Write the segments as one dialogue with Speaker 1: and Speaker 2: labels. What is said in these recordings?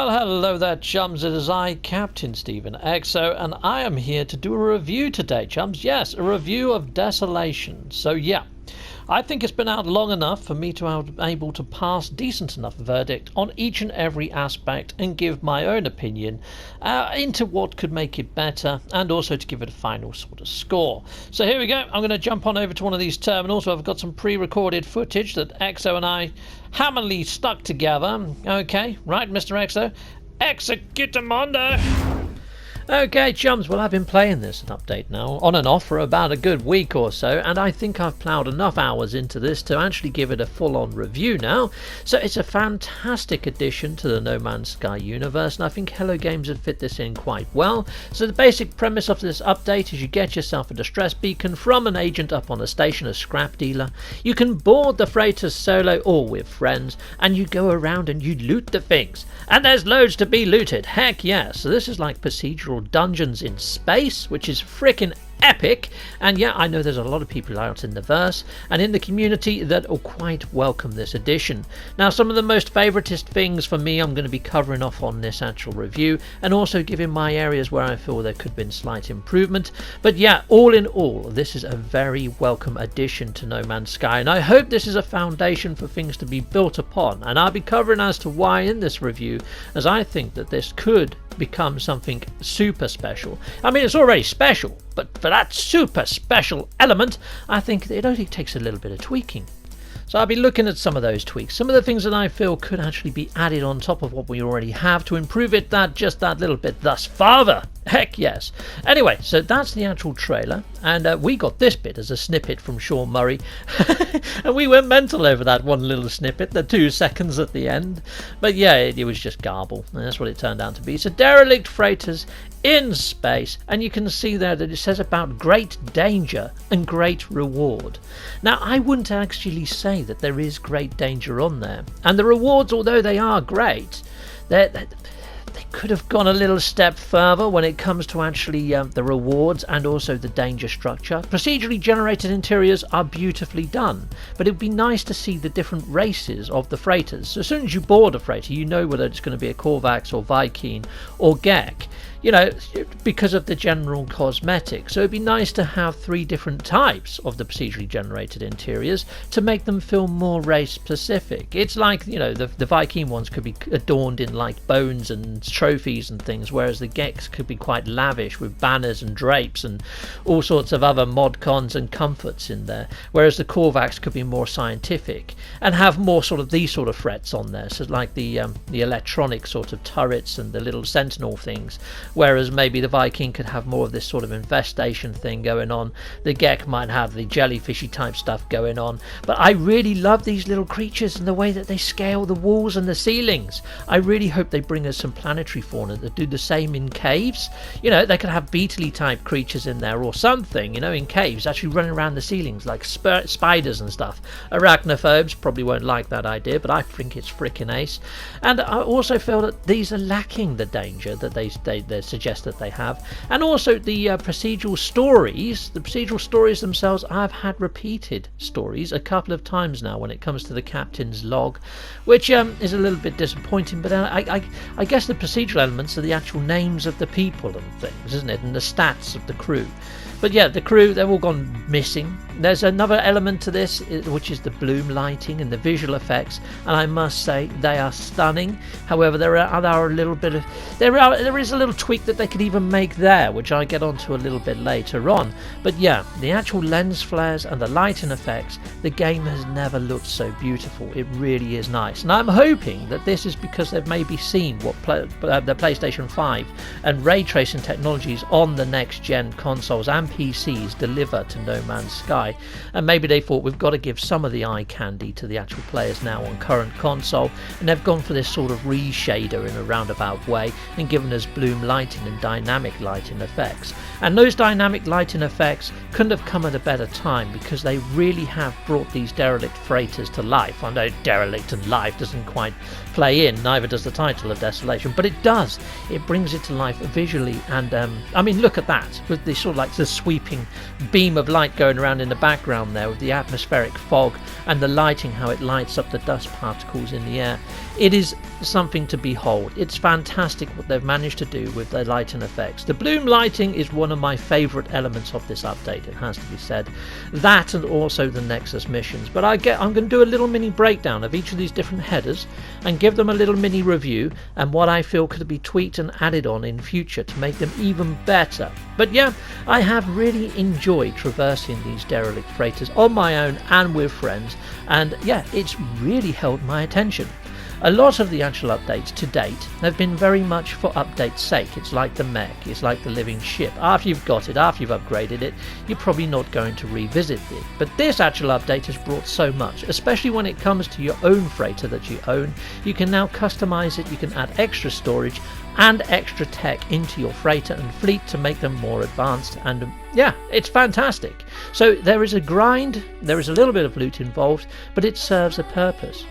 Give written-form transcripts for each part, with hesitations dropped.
Speaker 1: Well, hello there, chums. It is I, Captain Stephen XO, and I am here to do a review today, chums. Yes, a review of Desolation. So, yeah, I think it's been out long enough for me to be able to pass decent enough verdict on each and every aspect and give my own opinion into what could make it better, and also to give it a final sort of score. So here we go. I'm going to jump on over to one of these terminals where I've got some pre-recorded footage that XO and I hammerly stuck together. Okay, right, Mr. XO? Executamondo! Okay, chums, well, I've been playing this update now, on and off, for about a good week or so, and I think I've ploughed enough hours into this to actually give it a full-on review now. So it's a fantastic addition to the No Man's Sky universe, and I think Hello Games have fit this in quite well. So the basic premise of this update is you get yourself a distress beacon from an agent up on a station, a scrap dealer. You can board the freighters solo or with friends, and you go around and you loot the things. And there's loads to be looted, heck yeah. So this is like procedural dungeons in space, which is frickin' epic. And yeah, I know there's a lot of people out in the verse and in the community that will quite welcome this addition. Now, some of the most favoritist things for me I'm going to be covering off on this actual review, and also giving my areas where I feel there could have been slight improvement. But yeah, all in all, this is a very welcome addition to No Man's Sky, and I hope this is a foundation for things to be built upon, and I'll be covering as to why in this review, as I think that this could become something super special. I mean, it's already special, but for that super special element, I think it only takes a little bit of tweaking. So I'll be looking at some of those tweaks, some of the things that I feel could actually be added on top of what we already have to improve it just that little bit thus farther. Heck yes. Anyway, so that's the actual trailer, and we got this bit as a snippet from Sean Murray, and we went mental over that one little snippet, the 2 seconds at the end. But yeah, it was just garble, and that's what it turned out to be. So derelict freighters in space, and you can see there that it says about great danger and great reward. Now, I wouldn't actually say that there is great danger on there, and the rewards, although they are great, they could have gone a little step further when it comes to actually the rewards and also the danger structure. Procedurally generated interiors are beautifully done, but it would be nice to see the different races of the freighters. So as soon as you board a freighter, you know whether it's going to be a Korvax or Viking or Gek, you know, because of the general cosmetics. So it'd be nice to have 3 different types of the procedurally generated interiors to make them feel more race specific. It's like, you know, the Viking ones could be adorned in like bones and trophies and things, whereas the Geks could be quite lavish with banners and drapes and all sorts of other mod cons and comforts in there, whereas the Korvax could be more scientific and have more sort of these sort of threats on there, so like the electronic sort of turrets and the little sentinel things, whereas maybe the Viking could have more of this sort of infestation thing going on. The Gek might have the jellyfishy type stuff going on. But I really love these little creatures and the way that they scale the walls and the ceilings. I really hope they bring us some planetary fauna that do the same in caves. You know, they could have beetly type creatures in there or something, you know, in caves, actually running around the ceilings like spiders and stuff. Arachnophobes probably won't like that idea, but I think it's freaking ace. And I also feel that these are lacking the danger that they suggest that they have, and also the procedural stories themselves. I've had repeated stories a couple of times now when it comes to the captain's log, which is a little bit disappointing, but I guess the procedural elements are the actual names of the people and things, isn't it, and the stats of the crew. But yeah, the crew, they've all gone missing. There's another element to this, which is the bloom lighting and the visual effects, and I must say they are stunning. However, there is a little tweak that they could even make there, which I get onto a little bit later on. But yeah, the actual lens flares and the lighting effects, the game has never looked so beautiful. It really is nice, and I'm hoping that this is because they've maybe seen what the PlayStation 5 and ray tracing technologies on the next gen consoles and PCs deliver to No Man's Sky, and maybe they thought we've got to give some of the eye candy to the actual players now on current console, and they've gone for this sort of reshader in a roundabout way and given us bloom lighting and dynamic lighting effects. And those dynamic lighting effects couldn't have come at a better time, because they really have brought these derelict freighters to life. I know derelict and life doesn't quite play in, neither does the title of Desolation, but it does. It brings it to life visually, and I mean, look at that, with the sort of like the sweeping beam of light going around in the background there with the atmospheric fog and the lighting, how it lights up the dust particles in the air. It is something to behold. It's fantastic what they've managed to do with their lighting effects. The bloom lighting is one of my favourite elements of this update, it has to be said. That and also the Nexus missions. But I'm going to do a little mini breakdown of each of these different headers and give them a little mini review and what I feel could be tweaked and added on in future to make them even better. But yeah, I have really enjoyed traversing these derelict freighters on my own and with friends, and yeah, it's really held my attention. A lot of the actual updates to date have been very much for update's sake. It's like the mech, it's like the living ship. After you've got it, after you've upgraded it, you're probably not going to revisit it. But this actual update has brought so much, especially when it comes to your own freighter that you own. You can now customize it, you can add extra storage and extra tech into your freighter and fleet to make them more advanced, and yeah, it's fantastic. So there is a grind, there is a little bit of loot involved, but it serves a purpose.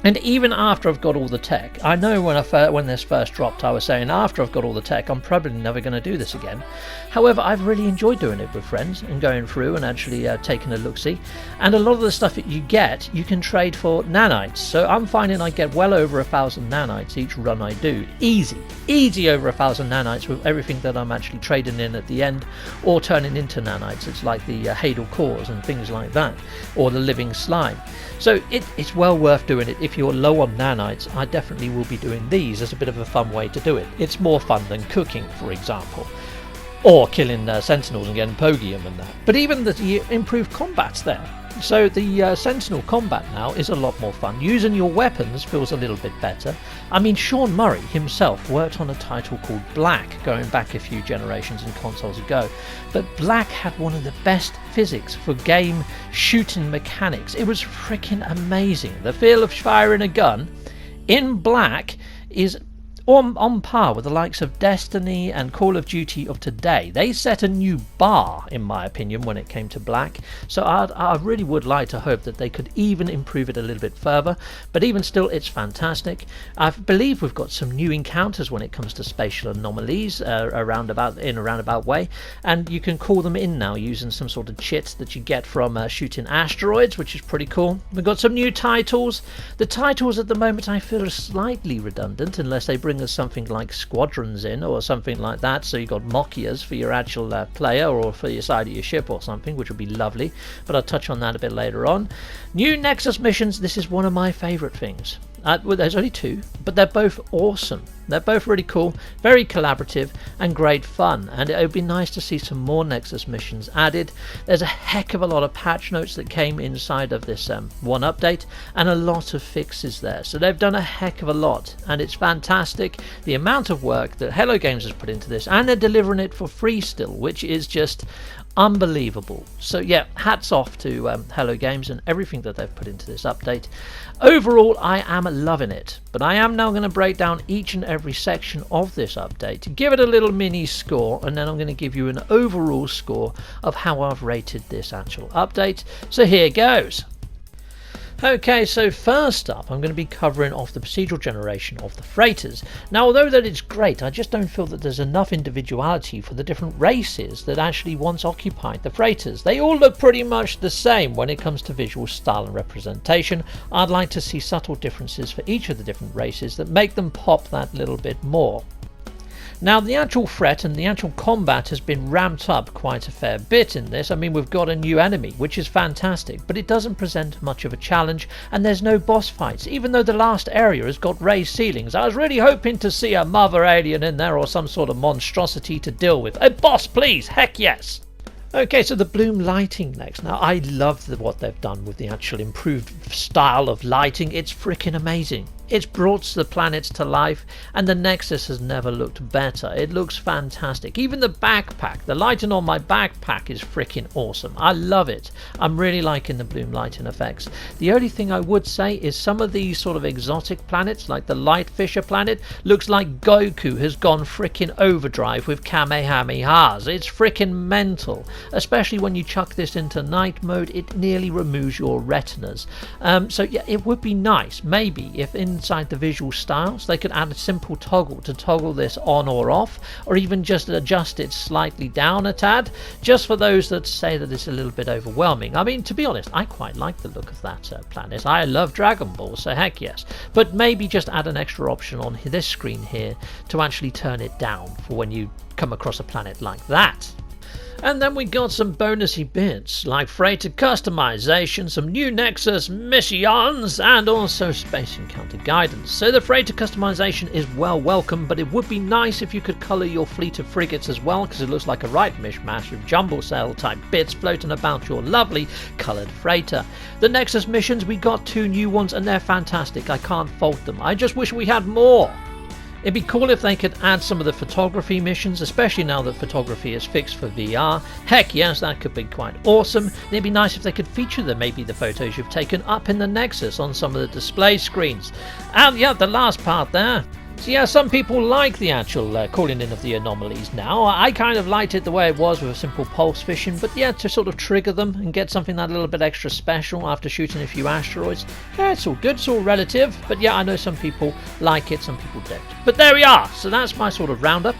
Speaker 1: And even after I've got all the tech, I know when this first dropped I was saying after I've got all the tech I'm probably never going to do this again. However, I've really enjoyed doing it with friends and going through and actually taking a look-see. And a lot of the stuff that you get, you can trade for nanites. So I'm finding I get well over 1,000 nanites each run I do. Easy over 1,000 nanites with everything that I'm actually trading in at the end or turning into nanites. It's like the Hadal cores and things like that, or the living slime. So it's well worth doing it. If you're low on nanites, I definitely will be doing these as a bit of a fun way to do it. It's more fun than cooking, for example, or killing sentinels and getting pogium and that. But even the improved combat's there. So the sentinel combat now is a lot more fun. Using your weapons feels a little bit better. I mean, Sean Murray himself worked on a title called Black going back a few generations and consoles ago. But Black had one of the best physics for game shooting mechanics. It was freaking amazing. The feel of firing a gun in Black is on par with the likes of Destiny and Call of Duty of today. They set a new bar, in my opinion, when it came to Black. So I really would like to hope that they could even improve it a little bit further. But even still, it's fantastic. I believe we've got some new encounters when it comes to spatial anomalies in a roundabout way. And you can call them in now using some sort of chit that you get from shooting asteroids, which is pretty cool. We've got some new titles. The titles at the moment I feel are slightly redundant unless they bring us something like squadrons in or something like that, so you got Mokias for your actual player or for your side of your ship or something, which would be lovely, but I'll touch on that a bit later on. New Nexus missions, this is one of my favourite things. Well, there's only two, but they're both awesome. They're both really cool, very collaborative and great fun, and it would be nice to see some more Nexus missions added. There's a heck of a lot of patch notes that came inside of this one update and a lot of fixes there, so they've done a heck of a lot and it's fantastic the amount of work that Hello Games has put into this, and they're delivering it for free still, which is just unbelievable. So yeah, hats off to Hello Games and everything that they've put into this update. Overall, I am loving it, but I am now going to break down each and every section of this update to give it a little mini score, and then I'm going to give you an overall score of how I've rated this actual update. So here goes. Okay, so first up I'm going to be covering off the procedural generation of the freighters. Now, although that it's great, I just don't feel that there's enough individuality for the different races that actually once occupied the freighters. They all look pretty much the same when it comes to visual style and representation. I'd like to see subtle differences for each of the different races that make them pop that little bit more. Now, the actual threat and the actual combat has been ramped up quite a fair bit in this. I mean, we've got a new enemy, which is fantastic, but it doesn't present much of a challenge, and there's no boss fights, even though the last area has got raised ceilings. I was really hoping to see a mother alien in there or some sort of monstrosity to deal with. A boss, please! Heck yes! Okay, so the bloom lighting next. Now, I love what they've done with the actual improved style of lighting. It's freaking amazing. It's brought the planets to life, and the Nexus has never looked better. It looks fantastic. Even the backpack, the lighting on my backpack is freaking awesome. I love it. I'm really liking the bloom lighting effects. The only thing I would say is some of these sort of exotic planets, like the Light Fisher planet, looks like Goku has gone freaking overdrive with Kamehamehas. It's freaking mental. Especially when you chuck this into night mode, it nearly removes your retinas. So yeah, it would be nice, maybe, if in inside the visual styles, they could add a simple toggle to toggle this on or off, or even just adjust it slightly down a tad, just for those that say that it's a little bit overwhelming. I mean, to be honest, I quite like the look of that planet. I love Dragon Ball, so heck yes. But maybe just add an extra option on this screen here to actually turn it down for when you come across a planet like that. And then we got some bonusy bits like freighter customization, some new Nexus missions, and also space encounter guidance. So the freighter customization is well welcome, but it would be nice if you could colour your fleet of frigates as well, because it looks like a right mishmash of jumble cell type bits floating about your lovely coloured freighter. The Nexus missions, we got 2 new ones and they're fantastic. I can't fault them. I just wish we had more. It'd be cool if they could add some of the photography missions, especially now that photography is fixed for VR. Heck yes, that could be quite awesome. And it'd be nice if they could feature maybe the photos you've taken up in the Nexus on some of the display screens. And yeah, the last part there. So yeah, some people like the actual calling in of the anomalies now. I kind of liked it the way it was with a simple pulse fishing, but yeah, to sort of trigger them and get something that a little bit extra special after shooting a few asteroids, yeah, it's all good, it's all relative, but yeah, I know some people like it, some people don't. But there we are, so that's my sort of roundup.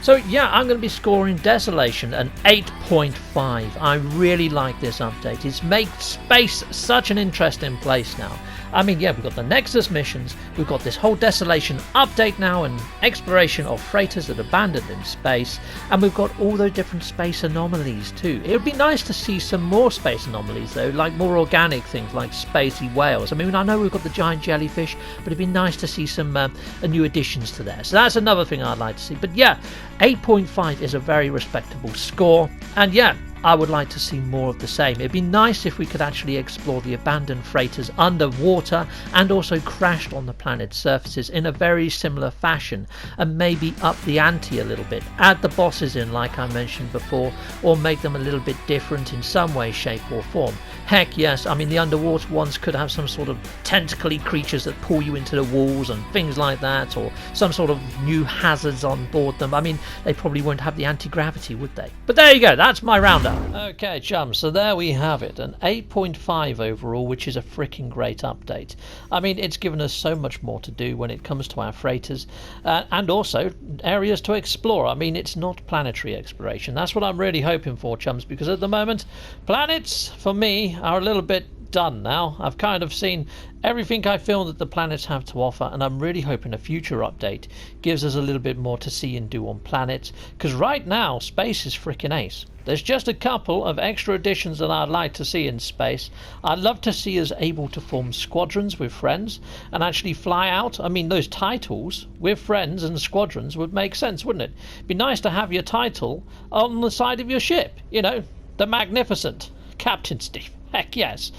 Speaker 1: So yeah, I'm going to be scoring Desolation an 8.5. I really like this update. It's made space such an interesting place now. I mean, yeah, we've got the Nexus missions, we've got this whole Desolation update now and exploration of freighters that are abandoned in space, and we've got all those different space anomalies too. It would be nice to see some more space anomalies though, like more organic things like spacey whales. I mean, I know we've got the giant jellyfish, but it'd be nice to see some new additions to there. So that's another thing I'd like to see. But yeah, 8.5 is a very respectable score, and yeah, I would like to see more of the same. It'd be nice if we could actually explore the abandoned freighters underwater and also crashed on the planet's surfaces in a very similar fashion, and maybe up the ante a little bit. Add the bosses in like I mentioned before, or make them a little bit different in some way, shape or form. Heck yes, I mean the underwater ones could have some sort of tentacly creatures that pull you into the walls and things like that, or some sort of new hazards on board them. I mean, they probably won't have the anti-gravity, would they? But there you go, that's my roundup. Okay chums, so there we have it, an 8.5 overall, which is a freaking great update. I mean, it's given us so much more to do when it comes to our freighters, and also areas to explore. I mean, it's not planetary exploration. That's what I'm really hoping for, chums, because at the moment planets for me are a little bit done now. I've kind of seen everything I feel that the planets have to offer, and I'm really hoping a future update gives us a little bit more to see and do on planets, because right now space is freaking ace. There's just a couple of extra additions that I'd like to see in space. I'd love to see us able to form squadrons with friends and actually fly out. I mean, those titles with friends and squadrons would make sense, wouldn't it? It'd be nice to have your title on the side of your ship, you know, the Magnificent Captain Steve. Heck yes,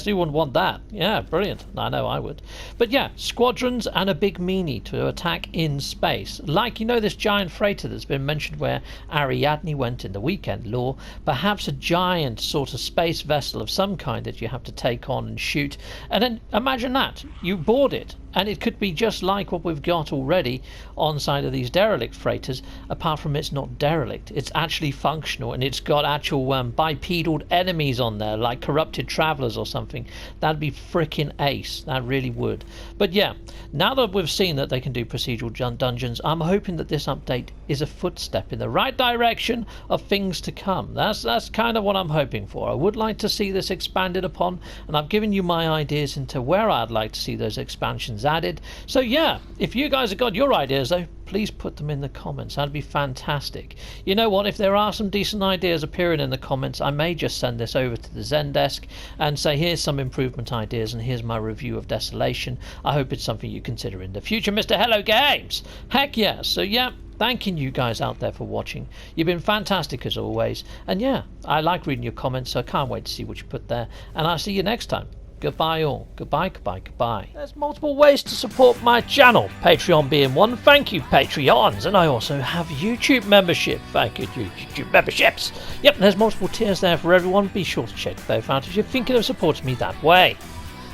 Speaker 1: who wouldn't want that? Yeah, brilliant. I know I would. But yeah, squadrons and a big meanie to attack in space. Like, you know, this giant freighter that's been mentioned where Ariadne went in the Weekend lore. Perhaps a giant sort of space vessel of some kind that you have to take on and shoot. And then imagine that, you board it, and it could be just like what we've got already on side of these derelict freighters, apart from it's not derelict. It's actually functional, and it's got actual bipedal enemies on there, like corrupted travelers or something. That'd be freaking ace. That really would. But yeah, now that we've seen that they can do procedural dungeons, I'm hoping that this update is a footstep in the right direction of things to come. That's kind of what I'm hoping for. I would like to see this expanded upon, and I've given you my ideas into where I'd like to see those expansions added. So yeah, if you guys have got your ideas though, please put them in the comments. That'd be fantastic. You know what, if there are some decent ideas appearing in the comments, I may just send this over to the Zendesk and say, here's some improvement ideas and here's my review of Desolation. I hope it's something you consider in the future, Mr. Hello Games. Heck yeah. So yeah, thanking you guys out there for watching. You've been fantastic as always, and yeah, I like reading your comments, so I can't wait to see what you put there, and I'll see you next time. Goodbye all. Goodbye, goodbye, goodbye. There's multiple ways to support my channel, Patreon being one. Thank you, Patreons. And I also have YouTube membership. Thank you, YouTube memberships. Yep, there's multiple tiers there for everyone. Be sure to check both out if you're thinking of supporting me that way.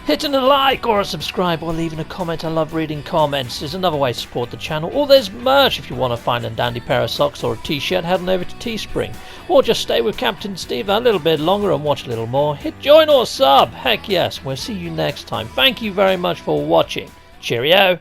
Speaker 1: Hitting a like or a subscribe or leaving a comment. I love reading comments. Is another way to support the channel. Or there's merch if you want to find a dandy pair of socks or a t-shirt. Head on over to Teespring. Or just stay with Captain Steve a little bit longer and watch a little more. Hit join or sub. Heck yes. We'll see you next time. Thank you very much for watching. Cheerio.